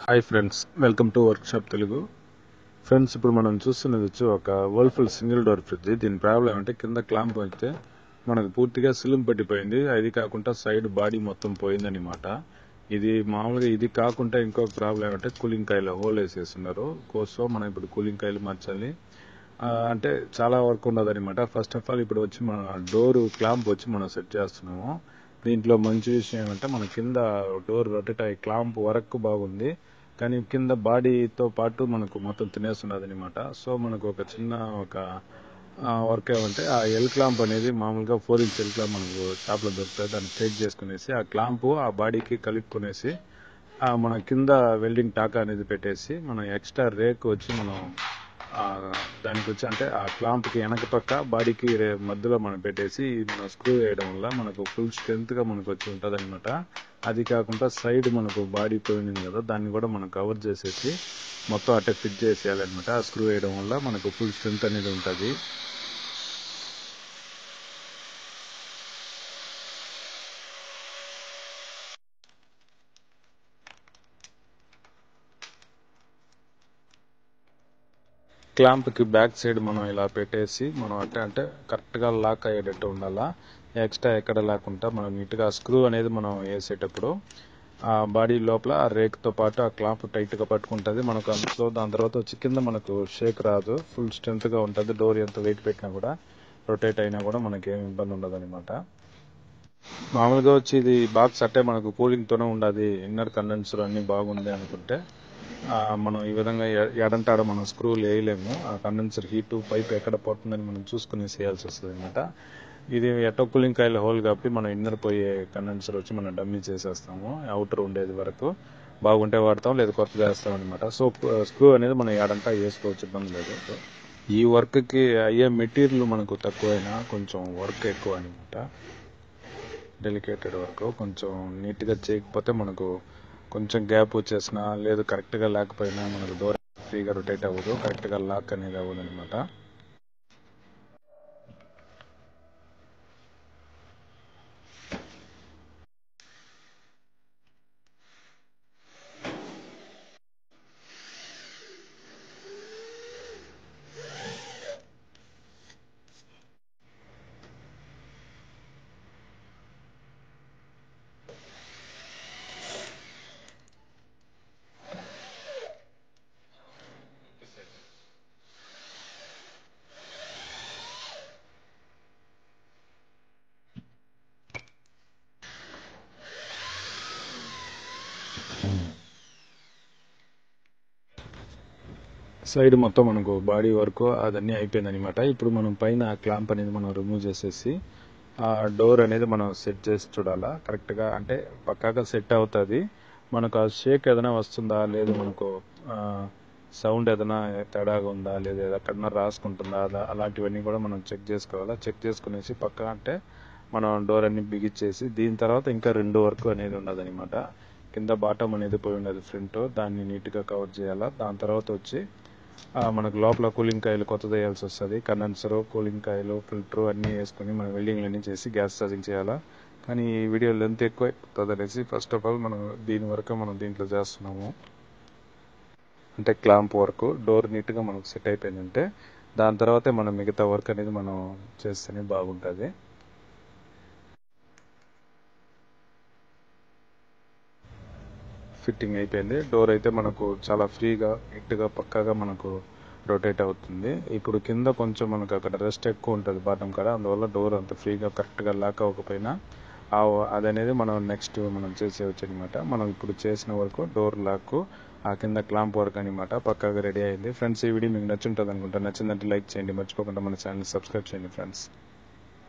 Hi friends, welcome to workshop Telugu. Friends, ఇప్పుడు మనం చూస్తున్నది వచ్చి ఒక వర్ల్ఫుల్ సింగిల్ డోర్ ఫ్రిడ్జ్. దీని ప్రాబ్లం అంటే కింద క్లాంప్ అయితే మనకు పూర్తిగా సిలిం పట్టిపోయింది. అది కాకుండా సైడ్ బాడీ మొత్తం పోయిందనమాట. ఇది మామూలుగా ఇది కాకుండా ఇంకొక ప్రాబ్లం అంటే కూలింగ్ కాయిల్ హోల్ వేసేస్తున్నారు. సో మనం ఇప్పుడు కూలింగ్ కాయిల్ మార్చాలి. అంటే చాలా వర్క్ ఉండదు అనమాట. ఫస్ట్ ఆఫ్ ఆల్ ఇప్పుడు వచ్చి మన డోర్ క్లాంప్ వచ్చి మనం సెట్ చేస్తున్నాము. దీంట్లో మంచి విషయం ఏమంటే మన కింద డోర్ రొటేట్ అయ్యి క్లాంప్ వర్క్ బాగుంది, కానీ కింద బాడీతో పాటు మనకు మొత్తం తినేస్తున్నది అనమాట. సో మనకు ఒక చిన్న వర్క్ ఏమంటే ఆ ఎల్ క్లాంప్ అనేది మామూలుగా 4 ఇంచ్ ఎల్ క్లాంప్ మనకు షాప్లో దొరుకుతుంది. దాన్ని టైట్ చేసుకునేసి ఆ క్లాంప్ ఆ బాడీకి కలుపుకునేసి మన కింద వెల్డింగ్ టాకా అనేది పెట్టేసి మనం ఎక్స్ట్రా రేక్ వచ్చి మనం దానికి వచ్చి అంటే ఆ క్లాంప్కి వెనక పక్క బాడీకి మధ్యలో మనం పెట్టేసి మనం స్క్రూ వేయడం వల్ల మనకు ఫుల్ స్ట్రెంత్గా మనకు వచ్చి ఉంటుంది అనమాట. అది కాకుండా సైడ్ మనకు బాడీ పోయింది కదా, దాన్ని కూడా మనం కవర్ చేసేసి మొత్తం అట్టే ఫిట్ చేసేయాలన్నమాట. ఆ స్క్రూ వేయడం వల్ల మనకు ఫుల్ స్ట్రెంత్ అనేది ఉంటుంది. క్లాంప్కి బ్యాక్ సైడ్ మనం ఇలా పెట్టేసి మనం అంటే కరెక్ట్గా లాక్ అయ్యేటట్టు ఉండాలా. ఎక్స్ట్రా ఎక్కడ లేకుండా మనం నీట్గా స్క్రూ అనేది మనం వేసేటప్పుడు ఆ బాడీ లోపల ఆ రేక్తో పాటు ఆ క్లాంప్ టైట్గా పట్టుకుంటుంది మనకు. అందులో దాని తర్వాత వచ్చి కింద మనకు షేక్ రాదు, ఫుల్ స్ట్రెంత్గా ఉంటుంది. డోర్ ఎంత వెయిట్ పెట్టినా కూడా రొటేట్ అయినా కూడా మనకి ఏమి ఇబ్బంది ఉండదు అనమాట. మామూలుగా వచ్చి ఇది బాక్స్ అట్టే మనకు కూలింగ్తోనే ఉండదు. ఇన్నర్ కండెన్సర్ అన్ని బాగుంది అనుకుంటే మనం ఈ విధంగా ఎడంటాడ మనం స్క్రూలు వేయలేము. ఆ కండెన్సర్ హీట్ పైప్ ఎక్కడ పోతుందని మనం చూసుకుని వేయాల్సి వస్తుంది అనమాట. ఇది ఎటో కూలింగ్ కాయిల్ హోల్ కాబట్టి మనం ఇన్నర్ పోయే కండెన్సర్ వచ్చి మనం డమ్మీ చేసేస్తాము. అవుటర్ ఉండేది వరకు బాగుంటే వాడతాం, లేదా కొత్తగా వేస్తాం అనమాట. సో స్క్రూ అనేది మనం ఎడంటా వేసుకోవచ్చు, ఇబ్బంది లేదు. ఈ వర్క్కి అయ్యే మెటీరియల్ మనకు తక్కువైనా కొంచెం వర్క్ ఎక్కువ అనమాట. డెలికేటెడ్ వర్క్ కొంచెం నీట్గా చేయకపోతే మనకు కొంచెం గ్యాప్ వచ్చేసినా లేదు కరెక్ట్గా లేకపోయినా మనకు డోర్ ఫ్రీగా రొటేట్ అవ్వదు, కరెక్ట్గా లాక్ అనేది అవ్వదు అనమాట. సైడ్ మొత్తం మనకు బాడీ వర్క్ అదన్నీ అయిపోయింది అనమాట. ఇప్పుడు మనం పైన క్లాంప్ అనేది మనం రిమూవ్ చేసేసి ఆ డోర్ అనేది మనం సెట్ చేసి చూడాలా. కరెక్ట్గా అంటే పక్కాగా సెట్ అవుతుంది. మనకు ఆ షేక్ ఏదైనా వస్తుందా, లేదు మనకు సౌండ్ ఏదైనా తేడాగా ఉందా, లేదా ఎక్కడన్నా రాసుకుంటుందా, అలాంటివన్నీ కూడా మనం చెక్ చేసుకోవాలా. చెక్ చేసుకునేసి పక్కా అంటే మనం డోర్ అన్ని బిగిచ్చేసి దీని తర్వాత ఇంకా 2 వర్క్ అనేది ఉండదు అనమాట. కింద బాటమ్ అనేది పోయి ఉండదు ఫ్రంట్, దాన్ని నీట్గా కవర్ చేయాలా. దాని తర్వాత వచ్చి మనకు లోపల కూలింగ్ కాయిల్ కొత్తది వేయాల్సి వస్తుంది. కండెన్సర్, కూలింగ్ కాయిల్, ఫిల్టర్ అన్నీ వేసుకుని మనం వెల్డింగ్ అన్నీ చేసి గ్యాస్ ఛార్జింగ్ చేయాలా. కానీ ఈ వీడియో లెంత్ ఎక్కువ అవుతుంది అనేసి ఫస్ట్ ఆఫ్ ఆల్ మనం దీని వరకు మనం దీంట్లో చేస్తున్నాము. అంటే క్లాంప్ వర్క్ డోర్ నీట్గా మనకు సెట్ అయిపోయిందంటే దాని తర్వాతే మనం మిగతా వర్క్ అనేది మనం చేస్తేనే బాగుంటుంది. ఫిట్టింగ్ అయిపోయింది. డోర్ అయితే మనకు చాలా ఫ్రీగా నీట్గా పక్కాగా మనకు రొటేట్ అవుతుంది. ఇప్పుడు కింద కొంచెం మనకు అక్కడ రెస్ట్ ఎక్కువ ఉంటుంది బాటం కాడ, అందువల్ల డోర్ అంత ఫ్రీగా కరెక్ట్గా లాక్ అవ్వకపోయినా అదనేది మనం నెక్స్ట్ మనం చేసేవచ్చు అనమాట. మనం ఇప్పుడు చేసిన వరకు డోర్ లాక్ ఆ కింద క్లాంప్ వర్క్ అనమాట పక్కాగా రెడీ అయింది. ఫ్రెండ్స్, ఈ వీడియో మీకు నచ్చుంటుంది అనుకుంటా. నచ్చిందంటే లైక్ చేయండి, మర్చిపోకుండా మన ఛానల్ సబ్స్క్రైబ్ చేయండి ఫ్రెండ్స్.